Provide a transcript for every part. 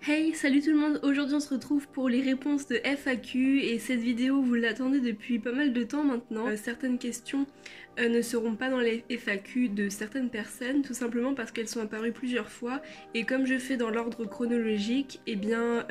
Hey, salut tout le monde! Aujourd'hui on se retrouve pour les réponses de FAQ et cette vidéo vous l'attendez depuis pas mal de temps maintenant. Certaines questions ne seront pas dans les FAQ de certaines personnes tout simplement parce qu'elles sont apparues plusieurs fois et comme je fais dans l'ordre chronologique, eh bien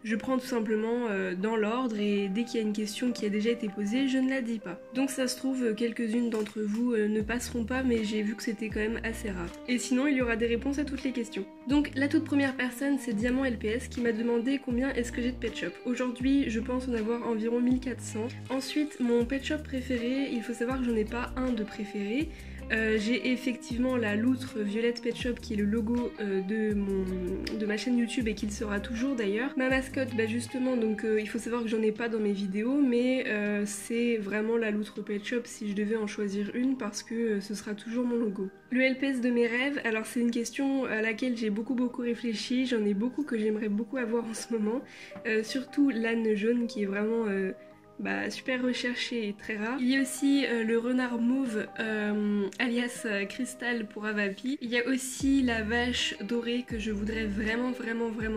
je prends tout simplement dans l'ordre et dès qu'il y a une question qui a déjà été posée, je ne la dis pas. Donc ça se trouve, quelques-unes d'entre vous ne passeront pas mais j'ai vu que c'était quand même assez rare. Et sinon il y aura des réponses à toutes les questions. Donc la toute première personne c'est Diamant LPS qui m'a demandé combien est-ce que j'ai de pet shop. Aujourd'hui je pense en avoir environ 1400. Ensuite mon pet shop préféré, il faut savoir que j'en ai pas un de préféré. J'ai effectivement la loutre Violette Pet Shop qui est le logo de ma chaîne YouTube et qui le sera toujours d'ailleurs. Ma mascotte, bah justement, donc il faut savoir que j'en ai pas dans mes vidéos, mais c'est vraiment la loutre Pet Shop si je devais en choisir une parce que ce sera toujours mon logo. Le LPS de mes rêves, alors c'est une question à laquelle j'ai beaucoup réfléchi, j'en ai beaucoup que j'aimerais beaucoup avoir en ce moment, surtout l'âne jaune qui est vraiment... super recherché et très rare. Il y a aussi le renard mauve alias Cristal pour Avapi. Il y a aussi la vache dorée que je voudrais vraiment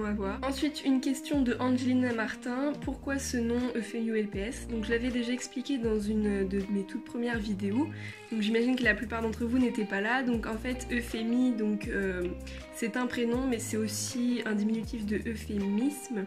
avoir. Ensuite une question de Angelina Martin. Pourquoi ce nom Euphémio LPS? Donc je l'avais déjà expliqué dans une de mes toutes premières vidéos. Donc j'imagine que la plupart d'entre vous n'étaient pas là. Donc en fait Euphémie, donc c'est un prénom mais c'est aussi un diminutif de euphémisme.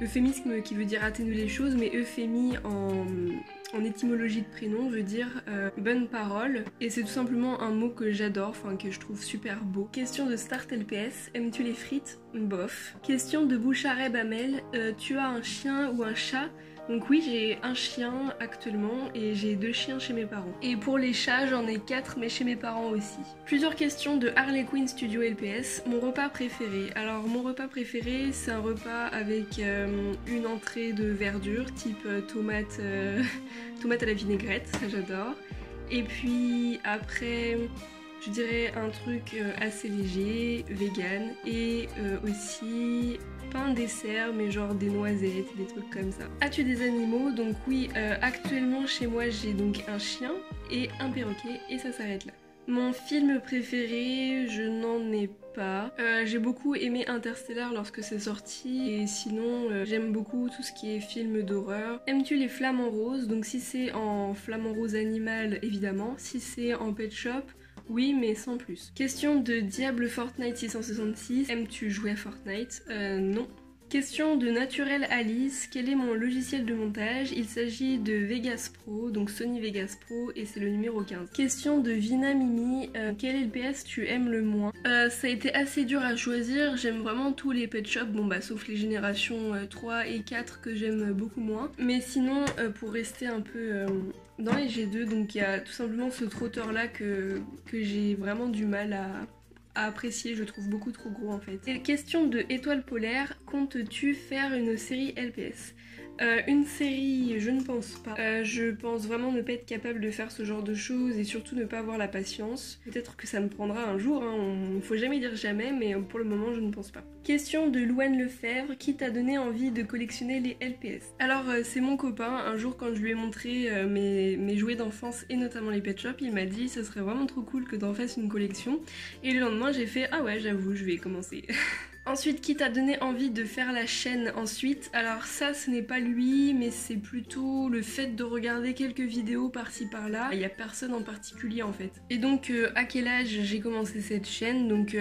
Euphémisme qui veut dire atténuer les choses, mais euphémie en étymologie de prénom veut dire bonne parole. Et c'est tout simplement un mot que j'adore, enfin que je trouve super beau. Question de Start LPS, aimes-tu les frites? Bof. Question de Bouchareb Amel, tu as un chien ou un chat? Donc oui, j'ai un chien actuellement et j'ai 2 chiens chez mes parents. Et pour les chats, j'en ai 4 mais chez mes parents aussi. Plusieurs questions de Harley Quinn Studio LPS. Mon repas préféré. Alors mon repas préféré, c'est un repas avec une entrée de verdure type tomate, tomate à la vinaigrette, ça j'adore. Et puis après... je dirais un truc assez léger, vegan, et aussi pas un dessert, mais genre des noisettes, des trucs comme ça. As-tu des animaux? Donc oui, actuellement chez moi j'ai donc un chien et un perroquet, et ça s'arrête là. Mon film préféré, je n'en ai pas. J'ai beaucoup aimé Interstellar lorsque c'est sorti et sinon j'aime beaucoup tout ce qui est film d'horreur. Aimes-tu les flamants roses? Donc si c'est en flamant rose animal, évidemment. Si c'est en pet shop, oui, mais sans plus. Question de Diable Fortnite 666. Aimes-tu jouer à Fortnite? Non. Question de Naturel Alice, quel est mon logiciel de montage? Il s'agit de Vegas Pro, donc Sony Vegas Pro, et c'est le numéro 15. Question de Vina Mimi, quel LPS tu aimes le moins? Ça a été assez dur à choisir, j'aime vraiment tous les pet shops, bon bah sauf les générations 3 et 4 que j'aime beaucoup moins. Mais sinon, pour rester un peu... dans les G2, donc il y a tout simplement ce trotteur là que j'ai vraiment du mal à apprécier, je trouve beaucoup trop gros en fait. Et question de Étoile Polaire, comptes-tu faire une série LPS? Une série, je ne pense pas. Je pense vraiment ne pas être capable de faire ce genre de choses et surtout ne pas avoir la patience. Peut-être que ça me prendra un jour, hein. Faut jamais dire jamais, mais pour le moment je ne pense pas. Question de Louane Lefebvre, qui t'a donné envie de collectionner les LPS? Alors c'est mon copain, un jour quand je lui ai montré mes jouets d'enfance et notamment les pet shops, il m'a dit ce serait vraiment trop cool que t'en fasses une collection. Et le lendemain j'ai fait ah ouais j'avoue je vais commencer. Ensuite, qui t'a donné envie de faire la chaîne ensuite? Alors ça, ce n'est pas lui, mais c'est plutôt le fait de regarder quelques vidéos par-ci par-là. Il n'y a personne en particulier en fait. Et donc, à quel âge j'ai commencé cette chaîne? Donc,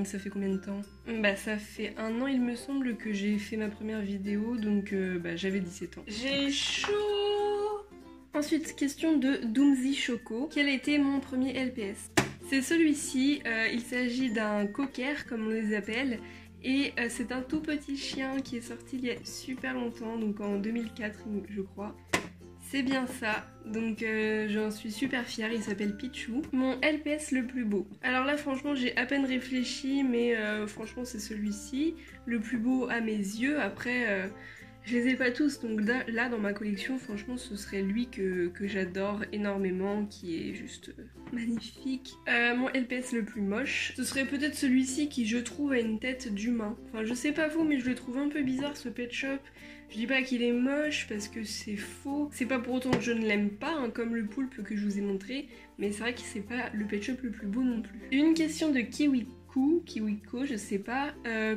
ça fait combien de temps? Bah ça fait 1 an il me semble que j'ai fait ma première vidéo, donc j'avais 17 ans. J'ai chaud! Ensuite, question de Doomsy Choco. Quel était mon premier LPS? C'est celui-ci, il s'agit d'un cocker comme on les appelle. Et c'est un tout petit chien qui est sorti il y a super longtemps, donc en 2004 je crois. C'est bien ça, donc j'en suis super fière, il s'appelle Pichou. Mon LPS le plus beau. Alors là franchement j'ai à peine réfléchi, mais franchement c'est celui-ci. Le plus beau à mes yeux, après... je les ai pas tous, donc là dans ma collection, franchement ce serait lui que j'adore énormément, qui est juste magnifique. Mon LPS le plus moche, ce serait peut-être celui-ci qui je trouve a une tête d'humain. Enfin je sais pas vous, mais je le trouve un peu bizarre ce pet shop. Je dis pas qu'il est moche parce que c'est faux. C'est pas pour autant que je ne l'aime pas, hein, comme le poulpe que je vous ai montré, mais c'est vrai que c'est pas le pet shop le plus beau non plus. Une question de Kiwi Kiwiko, je sais pas,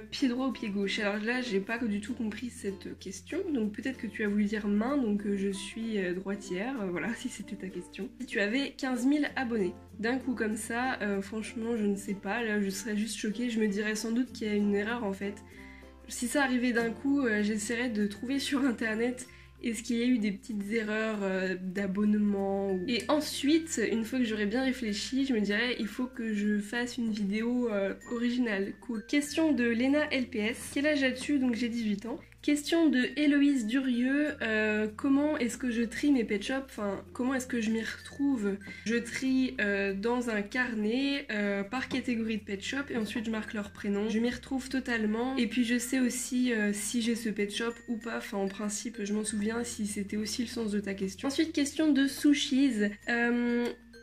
pied droit ou pied gauche. Alors là, j'ai pas du tout compris cette question, donc peut-être que tu as voulu dire main, donc je suis droitière, voilà, si c'était ta question. Si tu avais 15 000 abonnés, d'un coup comme ça, franchement, je ne sais pas, là, je serais juste choquée, je me dirais sans doute qu'il y a une erreur en fait. Si ça arrivait d'un coup, j'essaierais de trouver sur internet est-ce qu'il y a eu des petites erreurs d'abonnement. Et ensuite, une fois que j'aurais bien réfléchi, je me dirais il faut que je fasse une vidéo originale, cool. Question de Lena LPS, quel âge as-tu? Donc j'ai 18 ans. Question de Héloïse Durieux, comment est-ce que je trie mes pet shops, enfin comment est-ce que je m'y retrouve? Je trie dans un carnet par catégorie de pet shop et ensuite je marque leur prénom. Je m'y retrouve totalement et puis je sais aussi si j'ai ce pet shop ou pas, enfin en principe je m'en souviens si c'était aussi le sens de ta question. Ensuite question de Sushis.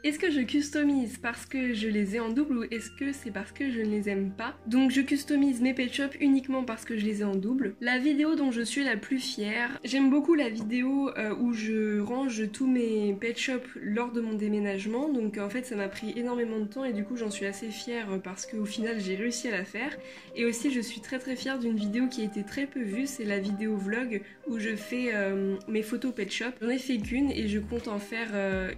Est-ce que je customise parce que je les ai en double ou est-ce que c'est parce que je ne les aime pas? Donc je customise mes pet shops uniquement parce que je les ai en double. La vidéo dont je suis la plus fière, j'aime beaucoup la vidéo où je range tous mes pet shops lors de mon déménagement. Donc en fait ça m'a pris énormément de temps et du coup j'en suis assez fière parce qu'au final j'ai réussi à la faire. Et aussi je suis très fière d'une vidéo qui a été très peu vue, c'est la vidéo vlog où je fais mes photos pet shop. J'en ai fait qu'une et je compte en faire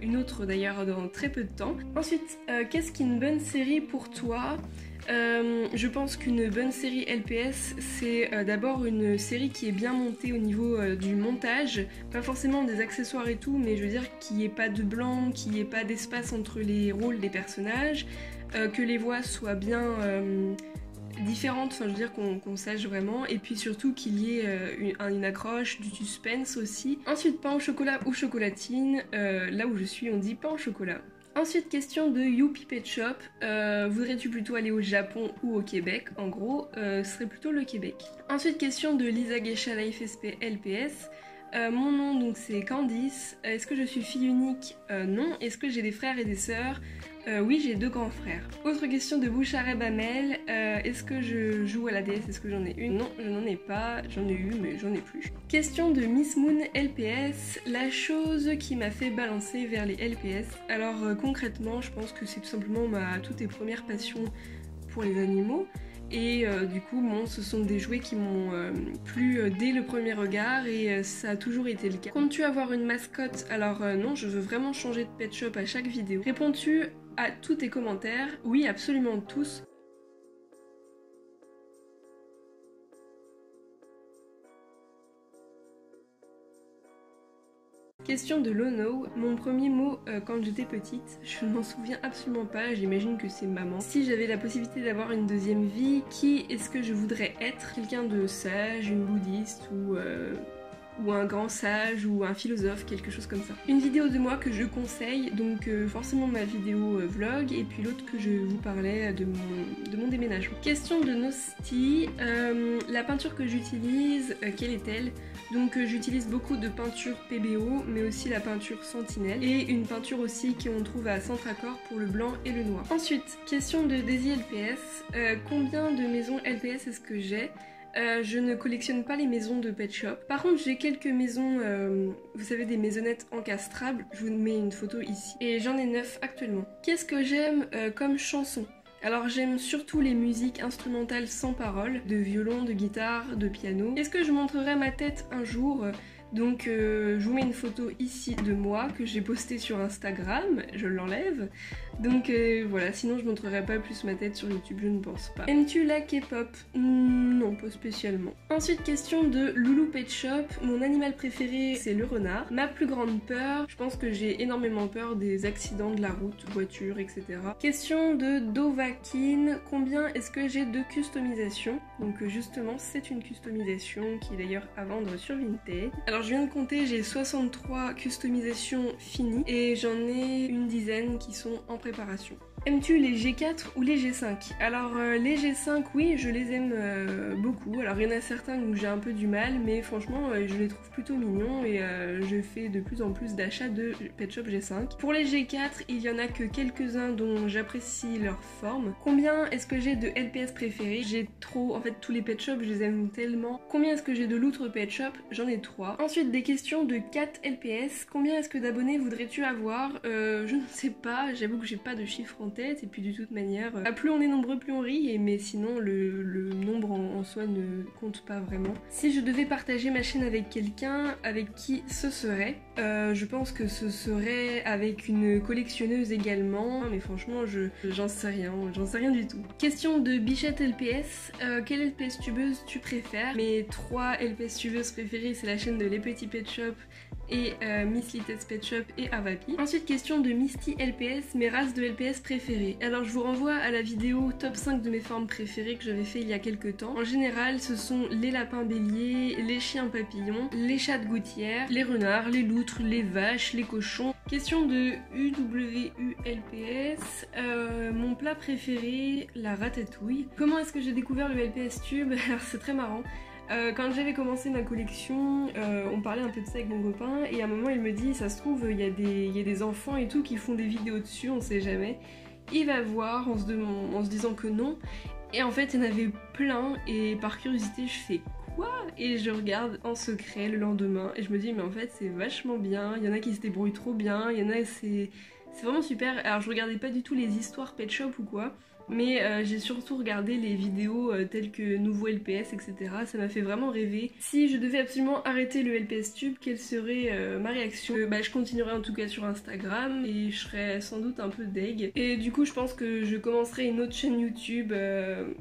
une autre d'ailleurs dans très peu de temps. Ensuite, qu'est-ce qu'une bonne série pour toi? Je pense qu'une bonne série LPS, c'est d'abord une série qui est bien montée au niveau du montage, pas forcément des accessoires et tout, mais je veux dire qu'il n'y ait pas de blanc, qu'il n'y ait pas d'espace entre les rôles des personnages, que les voix soient bien différentes, enfin je veux dire qu'on sache vraiment, et puis surtout qu'il y ait une accroche, du suspense aussi. Ensuite pain au chocolat ou chocolatine, là où je suis on dit pain au chocolat. Ensuite question de Youpi Pet Shop, voudrais-tu plutôt aller au Japon ou au Québec? En gros, ce serait plutôt le Québec. Ensuite question de Lisa Geisha Life SP LPS. Mon nom donc c'est Candice. Est-ce que je suis fille unique? Non. Est-ce que j'ai des frères et des sœurs? Oui, j'ai 2 grands frères. Autre question de Bouchareb Amel. Est-ce que je joue à la DS? Est-ce que j'en ai une? Non, je n'en ai pas. J'en ai eu, mais j'en ai plus. Question de Miss Moon LPS. La chose qui m'a fait balancer vers les LPS. Alors concrètement, je pense que c'est tout simplement ma toute première passion pour les animaux. Et du coup, bon, ce sont des jouets qui m'ont plu dès le premier regard et ça a toujours été le cas. Comptes-tu avoir une mascotte? Alors non, je veux vraiment changer de pet shop à chaque vidéo. Réponds-tu à tous tes commentaires? Oui, absolument tous. Question de Lono, mon premier mot quand j'étais petite, je ne m'en souviens absolument pas, j'imagine que c'est maman. Si j'avais la possibilité d'avoir une deuxième vie, qui est-ce que je voudrais être? Quelqu'un de sage, une bouddhiste ou un grand sage ou un philosophe, quelque chose comme ça. Une vidéo de moi que je conseille, donc forcément ma vidéo vlog et puis l'autre que je vous parlais de mon déménagement. Question de Nosti, la peinture que j'utilise, quelle est-elle? Donc j'utilise beaucoup de peinture PBO mais aussi la peinture Sentinelle et une peinture aussi qu'on trouve à Centracor pour le blanc et le noir. Ensuite, question de Daisy LPS, combien de maisons LPS est-ce que j'ai? Je ne collectionne pas les maisons de pet shop. Par contre, j'ai quelques maisons, vous savez, des maisonnettes encastrables. Je vous mets une photo ici. Et j'en ai 9 actuellement. Qu'est-ce que j'aime comme chanson? Alors j'aime surtout les musiques instrumentales sans paroles, de violon, de guitare, de piano. Est-ce que je montrerai ma tête un jour? Donc je vous mets une photo ici de moi que j'ai postée sur Instagram, je l'enlève. Donc voilà, sinon je montrerai pas plus ma tête sur YouTube, je ne pense pas. Aimes-tu la K-pop? Non, pas spécialement. Ensuite, question de Loulou Pet Shop. Mon animal préféré, c'est le renard. Ma plus grande peur, je pense que j'ai énormément peur des accidents de la route, voiture, etc. Question de Dovakin. Combien est-ce que j'ai de customisation? Donc justement, c'est une customisation qui est d'ailleurs à vendre sur Vinted. Alors je viens de compter, j'ai 63 customisations finies et j'en ai une dizaine qui sont en préparation. Aimes-tu les G4 ou les G5? Alors les G5, oui, je les aime beaucoup. beaucoup. Alors il y en a certains où j'ai un peu du mal, mais franchement je les trouve plutôt mignons et je fais de plus en plus d'achats de Pet Shop G5. Pour les G4, il y en a que quelques-uns dont j'apprécie leur forme. Combien est-ce que j'ai de LPS préférés? J'ai trop, en fait tous les Pet Shop je les aime tellement. Combien est-ce que j'ai de loutres Pet Shop? J'en ai 3. Ensuite des questions de 4 LPS. Combien est-ce que d'abonnés voudrais-tu avoir? Je ne sais pas, j'avoue que j'ai pas de chiffre en tête et puis de toute manière, plus on est nombreux plus on rit, mais sinon le nombre en soi ne compte pas vraiment. Si je devais partager ma chaîne avec quelqu'un, avec qui ce serait? Je pense que ce serait avec une collectionneuse également, mais franchement j'en sais rien du tout. Question de Bichette LPS, quelle LPS tubeuse tu préfères? Mes 3 LPS tubeuses préférées, c'est la chaîne de Les Petits Pet Shop et Miss Little's Pet Shop et Avapi. Ensuite question de Misty LPS, mes races de LPS préférées. Alors je vous renvoie à la vidéo top 5 de mes formes préférées que j'avais fait il y a quelques temps. En général ce sont les lapins béliers, les chiens papillons, les chats de gouttière, les renards, les loutres, les vaches, les cochons. Question de UWULPS, mon plat préféré, la ratatouille. Comment est-ce que j'ai découvert le LPS tube? Alors c'est très marrant. Quand j'avais commencé ma collection, on parlait un peu de ça avec mon copain et à un moment il me dit ça se trouve il y a des enfants et tout qui font des vidéos dessus, on sait jamais. Il va voir en se disant que non et en fait il y en avait plein et par curiosité je fais quoi? Et je regarde en secret le lendemain et je me dis mais en fait c'est vachement bien, il y en a qui se débrouillent trop bien, il y en a c'est vraiment super. Alors je regardais pas du tout les histoires Pet Shop ou quoi, mais j'ai surtout regardé les vidéos telles que Nouveau LPS, etc. Ça m'a fait vraiment rêver. Si je devais absolument arrêter le LPS tube, quelle serait ma réaction? Je continuerai en tout cas sur Instagram et je serais sans doute un peu deg. Et du coup je pense que je commencerai une autre chaîne YouTube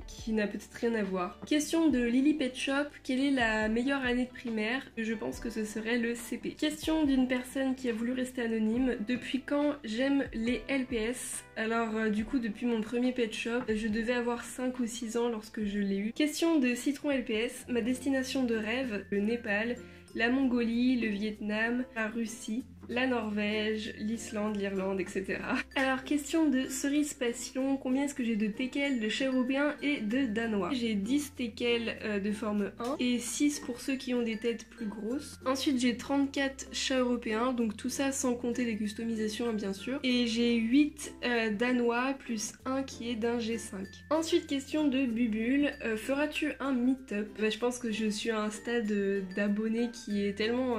qui n'a peut-être rien à voir. Question de Lily Pet Shop, quelle est la meilleure année de primaire? Je pense que ce serait le CP. Question d'une personne qui a voulu rester anonyme, depuis quand j'aime les LPS? Alors du coup depuis mon premier Pet Shop, je devais avoir 5 ou 6 ans lorsque je l'ai eu. Question de Citron LPS, ma destination de rêve, le Népal, la Mongolie, le Vietnam, la Russie, la Norvège, l'Islande, l'Irlande, etc. Alors question de Cerise Passion, combien est-ce que j'ai de teckels, de chats européens et de danois? J'ai 10 teckels de forme 1 et 6 pour ceux qui ont des têtes plus grosses. Ensuite j'ai 34 chats européens, donc tout ça sans compter les customisations bien sûr. Et j'ai 8 danois plus 1 qui est d'un G5. Ensuite question de Bubule, feras-tu un meet-up? Je pense que je suis à un stade d'abonnés qui est tellement...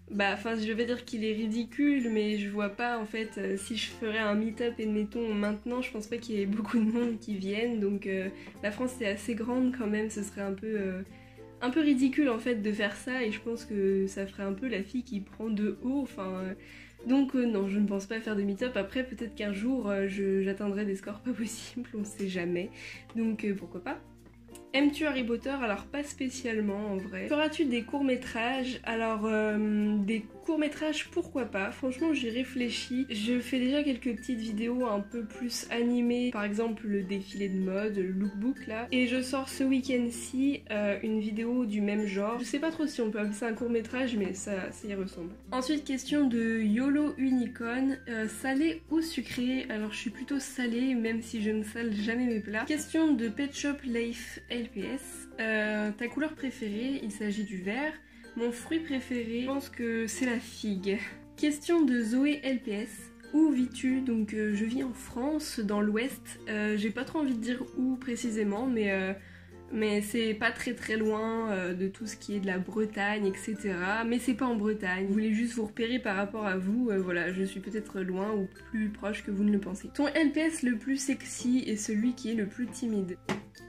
je vais dire qu'il est ridicule, mais je vois pas en fait si je ferais un meet-up admettons maintenant, je pense pas qu'il y ait beaucoup de monde qui viennent, donc la France c'est assez grande quand même, ce serait un peu ridicule en fait de faire ça et je pense que ça ferait un peu la fille qui prend de haut, donc non, je ne pense pas faire de meet-up. Après peut-être qu'un jour j'atteindrai des scores pas possibles, on sait jamais, donc pourquoi pas. Aimes-tu Harry Potter? Alors pas spécialement en vrai. Feras-tu des courts-métrages? Alors des courts-métrages pourquoi pas, franchement j'y réfléchis. Je fais déjà quelques petites vidéos un peu plus animées, par exemple le défilé de mode, le lookbook là. Et je sors ce week-end-ci une vidéo du même genre. Je sais pas trop si on peut appeler ça un court-métrage mais ça y ressemble. Ensuite question de YOLO Unicorn, salé ou sucré? Alors je suis plutôt salée même si je ne sale jamais mes plats. Question de Pet Shop Life LPS, ta couleur préférée? Il s'agit du vert. Mon fruit préféré, je pense que c'est la figue. Question de Zoé LPS, où vis-tu? Donc je vis en France, dans l'ouest. J'ai pas trop envie de dire où précisément, mais c'est pas très loin de tout ce qui est de la Bretagne, etc. Mais c'est pas en Bretagne. Vous voulez juste vous repérer par rapport à vous, voilà, je suis peut-être loin ou plus proche que vous ne le pensez. Ton LPS le plus sexy est celui qui est le plus timide.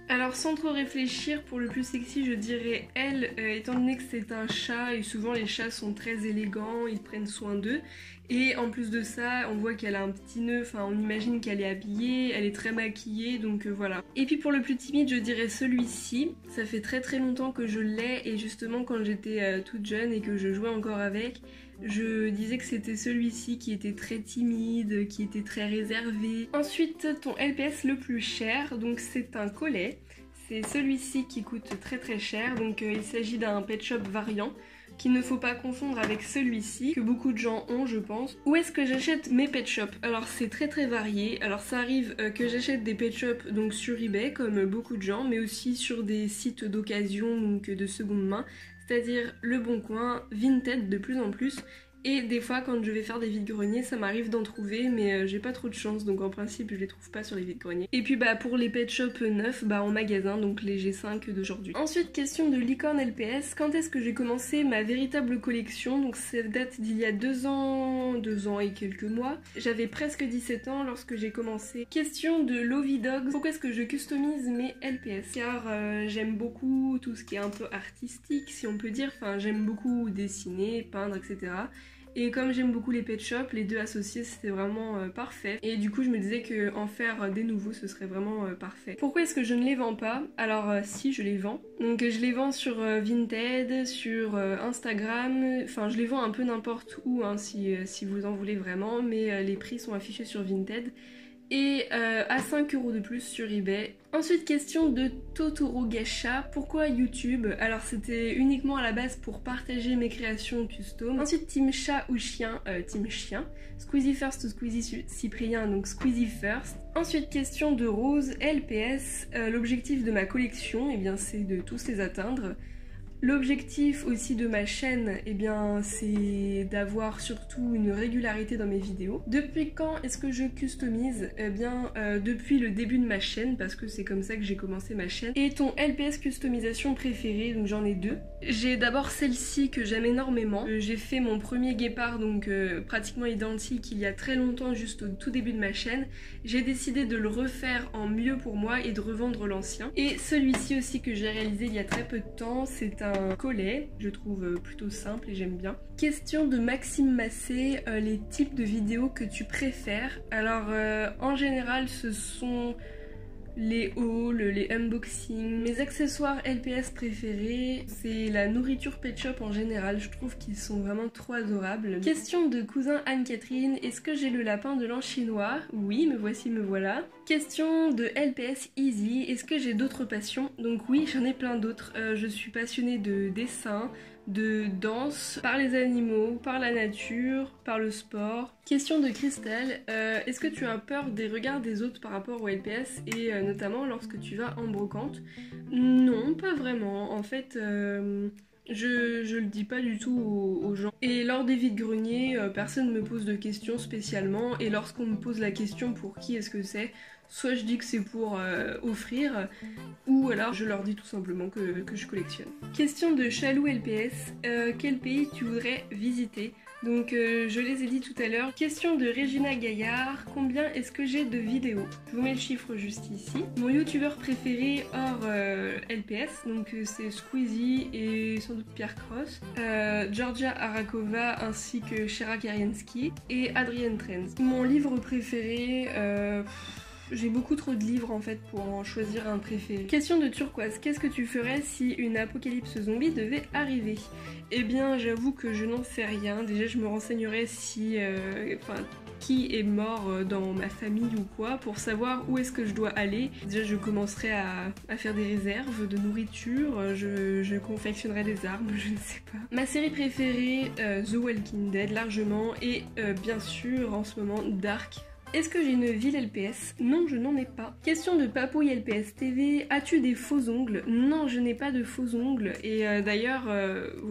Alors sans trop réfléchir, pour le plus sexy je dirais elle, étant donné que c'est un chat et souvent les chats sont très élégants, ils prennent soin d'eux. Et en plus de ça, on voit qu'elle a un petit nœud, on imagine qu'elle est habillée, elle est très maquillée, donc voilà. Et puis pour le plus timide, je dirais celui-ci. Ça fait très longtemps que je l'ai et justement quand j'étais toute jeune et que je jouais encore avec, je disais que c'était celui-ci qui était très timide, qui était très réservé. Ensuite, ton LPS le plus cher, donc c'est un collet. C'est celui-ci qui coûte très cher, donc il s'agit d'un Pet Shop variant. qu'il ne faut pas confondre avec celui-ci, que beaucoup de gens ont je pense. Où est-ce que j'achète mes pet shops? Alors c'est très varié. Alors ça arrive que j'achète des pet shops donc sur eBay comme beaucoup de gens, mais aussi sur des sites d'occasion, donc de seconde main, c'est-à-dire Le Bon Coin, Vinted de plus en plus. Et des fois quand je vais faire des vides-greniers ça m'arrive d'en trouver, mais j'ai pas trop de chance, donc en principe je les trouve pas sur les vides-greniers. Et puis pour les pet shops neufs, en magasin, donc les G5 d'aujourd'hui. Ensuite, question de Licorne LPS, quand est-ce que j'ai commencé ma véritable collection? Donc ça date d'il y a 2 ans et quelques mois. J'avais presque 17 ans lorsque j'ai commencé. Question de Lovey Dogs, pourquoi est-ce que je customise mes LPS? Car j'aime beaucoup tout ce qui est un peu artistique si on peut dire, enfin j'aime beaucoup dessiner, peindre, etc. Et comme j'aime beaucoup les pet shops, les deux associés c'était vraiment parfait. Et du coup je me disais qu'en faire des nouveaux ce serait vraiment parfait. Pourquoi est-ce que je ne les vends pas? Alors si, je les vends. Donc je les vends sur Vinted, sur Instagram, enfin je les vends un peu n'importe où hein, si vous en voulez vraiment, mais les prix sont affichés sur Vinted. Et à 5 € de plus sur eBay. Ensuite, question de Totoro Gacha, pourquoi YouTube? Alors c'était uniquement à la base pour partager mes créations custom. Ensuite, team chat ou chien? Team chien. Squeezie first ou Squeezie Cyprien, donc Squeezie first. Ensuite, question de Rose LPS, l'objectif de ma collection, eh bien c'est de tous les atteindre. L'objectif aussi de ma chaîne, eh bien, c'est d'avoir surtout une régularité dans mes vidéos. Depuis quand est-ce que je customise? Eh bien, depuis le début de ma chaîne, parce que c'est comme ça que j'ai commencé ma chaîne. Et ton LPS customisation préférée, donc j'en ai 2. J'ai d'abord celle-ci que j'aime énormément. J'ai fait mon premier guépard, donc pratiquement identique, il y a très longtemps, juste au tout début de ma chaîne. J'ai décidé de le refaire en mieux pour moi et de revendre l'ancien. Et celui-ci aussi que j'ai réalisé il y a très peu de temps, c'est un collet, je trouve plutôt simple et j'aime bien. Question de Maxime Massé, les types de vidéos que tu préfères. Alors en général ce sont les hauls, les unboxings. Mes accessoires LPS préférés, c'est la nourriture pet shop en général, je trouve qu'ils sont vraiment trop adorables. Question de cousin Anne-Catherine, est-ce que j'ai le lapin de l'an chinois? Oui, me voici, me voilà. Question de LPS Easy, est-ce que j'ai d'autres passions? Donc oui, j'en ai plein d'autres. Je suis passionnée de dessin, de danse, par les animaux, par la nature, par le sport. Question de Christelle, est-ce que tu as peur des regards des autres par rapport au LPS et notamment lorsque tu vas en brocante? Non, pas vraiment. En fait, je le dis pas du tout aux gens. Et lors des vides-greniers, personne ne me pose de questions spécialement. Et lorsqu'on me pose la question pour qui est-ce que c'est, soit je dis que c'est pour offrir, ou alors je leur dis tout simplement que je collectionne. Question de Chalou LPS, quel pays tu voudrais visiter? Donc je les ai dit tout à l'heure. Question de Regina Gaillard, combien est-ce que j'ai de vidéos? Je vous mets le chiffre juste ici. Mon youtubeur préféré hors LPS, donc c'est Squeezie et sans doute Pierre Cross, Georgia Arakova ainsi que Shera Kariensky et Adrienne Trends. Mon livre préféré, j'ai beaucoup trop de livres en fait pour en choisir un préféré. Question de Turquoise, qu'est-ce que tu ferais si une apocalypse zombie devait arriver? Eh bien j'avoue que je n'en sais rien. Déjà je me renseignerais si... qui est mort dans ma famille ou quoi, pour savoir où est-ce que je dois aller. Déjà je commencerai à faire des réserves de nourriture, je confectionnerai des armes, je ne sais pas. Ma série préférée, The Walking Dead largement, et bien sûr en ce moment Dark. Est-ce que j'ai une ville LPS? Non, je n'en ai pas. Question de Papouille LPS TV, as-tu des faux ongles? Non, je n'ai pas de faux ongles, et d'ailleurs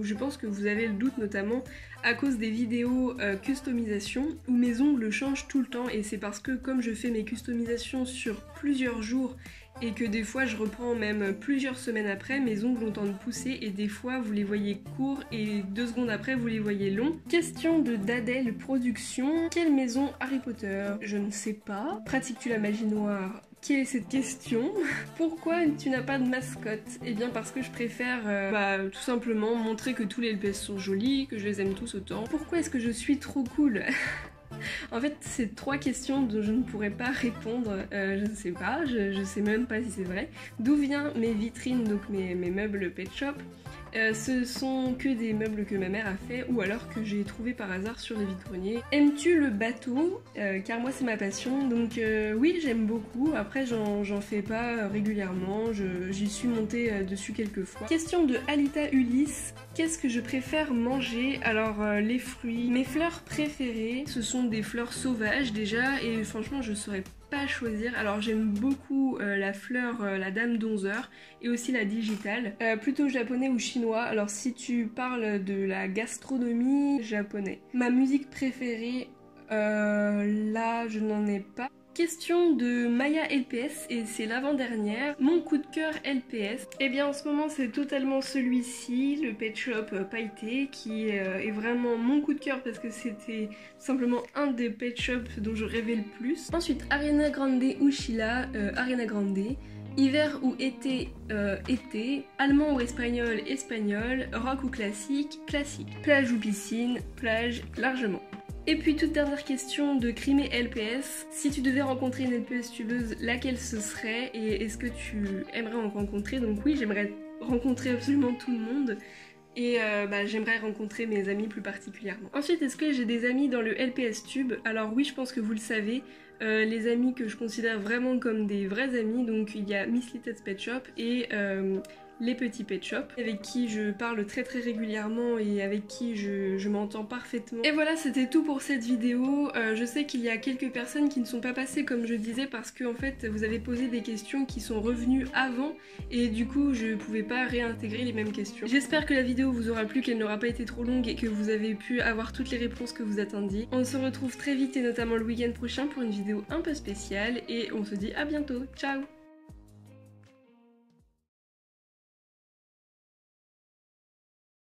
je pense que vous avez le doute notamment à cause des vidéos customisation où mes ongles changent tout le temps, et c'est parce que comme je fais mes customisations sur plusieurs jours et que des fois je reprends même plusieurs semaines après, mes ongles ont tendance de pousser et des fois vous les voyez courts et 2 secondes après vous les voyez longs. Question de Dadel Productions, quelle maison Harry Potter? Je ne sais pas. Pratiques-tu la magie noire? Quelle est cette question? Pourquoi tu n'as pas de mascotte? Eh bien parce que je préfère tout simplement montrer que tous les LPS sont jolis, que je les aime tous autant. Pourquoi est-ce que je suis trop cool? En fait, c'est 3 questions dont je ne pourrais pas répondre, je ne sais pas, je sais même pas si c'est vrai. D'où viennent mes vitrines, donc mes meubles pet shop? Ce sont que des meubles que ma mère a fait ou alors que j'ai trouvé par hasard sur les vide-greniers. Aimes-tu le bateau? Car moi c'est ma passion, donc oui j'aime beaucoup. Après j'en fais pas régulièrement, j'y suis montée dessus quelques fois. Question de Alita Ulysse, qu'est-ce que je préfère manger? Alors les fruits. Mes fleurs préférées, ce sont des fleurs sauvages déjà et franchement je saurais pas choisir. Alors j'aime beaucoup la fleur, la dame d'11 heures et aussi la digitale, plutôt japonais ou chinois. Alors si tu parles de la gastronomie, japonais. Ma musique préférée, là je n'en ai pas. Question de Maya LPS et c'est l'avant-dernière. Mon coup de cœur LPS. Eh bien en ce moment c'est totalement celui-ci, le Pet Shop pailleté, qui est vraiment mon coup de cœur parce que c'était simplement un des Pet Shop dont je rêvais le plus. Ensuite Ariana Grande ou Sheila, Ariana Grande. Hiver ou été, été. Allemand ou espagnol, espagnol. Rock ou classique, classique. Plage ou piscine, plage, largement. Et puis toute dernière question de Crimée LPS, si tu devais rencontrer une LPS tubeuse, laquelle ce serait et est-ce que tu aimerais en rencontrer? Donc oui, j'aimerais rencontrer absolument tout le monde et j'aimerais rencontrer mes amis plus particulièrement. Ensuite, est-ce que j'ai des amis dans le LPS Tube? Alors oui, je pense que vous le savez, les amis que je considère vraiment comme des vrais amis, donc il y a Miss Little's Pet Shop et les petits pet shops avec qui je parle très régulièrement et avec qui je m'entends parfaitement. Et voilà, c'était tout pour cette vidéo. Je sais qu'il y a quelques personnes qui ne sont pas passées comme je disais parce que en fait vous avez posé des questions qui sont revenues avant et du coup je pouvais pas réintégrer les mêmes questions. J'espère que la vidéo vous aura plu, qu'elle n'aura pas été trop longue et que vous avez pu avoir toutes les réponses que vous attendiez. On se retrouve très vite et notamment le week-end prochain pour une vidéo un peu spéciale et on se dit à bientôt. Ciao!